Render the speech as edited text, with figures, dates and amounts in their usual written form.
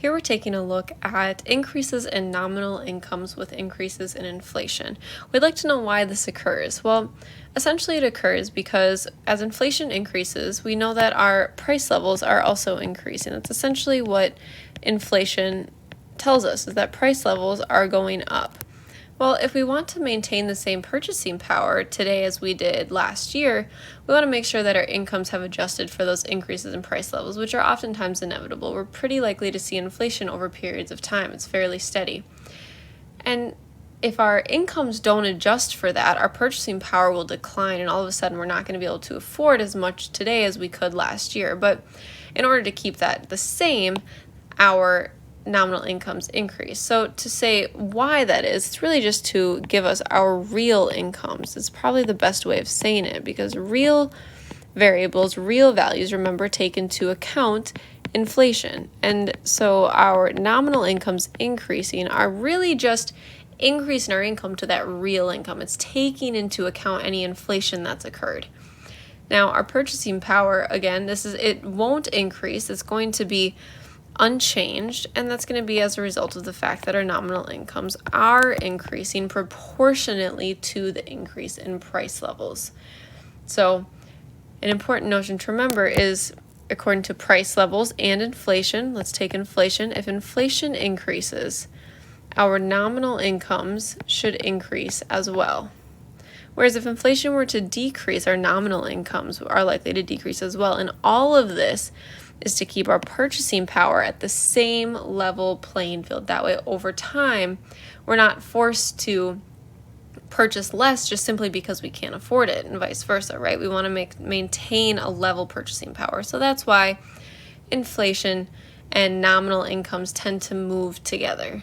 Here we're taking a look at increases in nominal incomes with increases in inflation. We'd like to know why this occurs. Well, essentially it occurs because as inflation increases, we know that our price levels are also increasing. That's essentially what inflation tells us, is that price levels are going up. Well, if we want to maintain the same purchasing power today as we did last year, we want to make sure that our incomes have adjusted for those increases in price levels, which are oftentimes inevitable. We're pretty likely to see inflation over periods of time. It's fairly steady. And if our incomes don't adjust for that, our purchasing power will decline, and all of a sudden we're not going to be able to afford as much today as we could last year. But in order to keep that the same, our nominal incomes increase. So to say why that is, it's really just to give us our real incomes. It's probably the best way of saying it, because real variables, real values, remember, take into account inflation. And so our nominal incomes increasing are really just increasing our income to that real income. It's taking into account any inflation that's occurred. Now, our purchasing power, again, it won't increase. It's going to be unchanged, and that's going to be as a result of the fact that our nominal incomes are increasing proportionately to the increase in price levels. So an important notion to remember is, according to price levels and inflation, let's take inflation. If inflation increases, our nominal incomes should increase as well. Whereas if inflation were to decrease, our nominal incomes are likely to decrease as well. And all of this is to keep our purchasing power at the same level playing field. That way, over time, we're not forced to purchase less just simply because we can't afford it, and vice versa, right? We want to maintain a level purchasing power. So that's why inflation and nominal incomes tend to move together.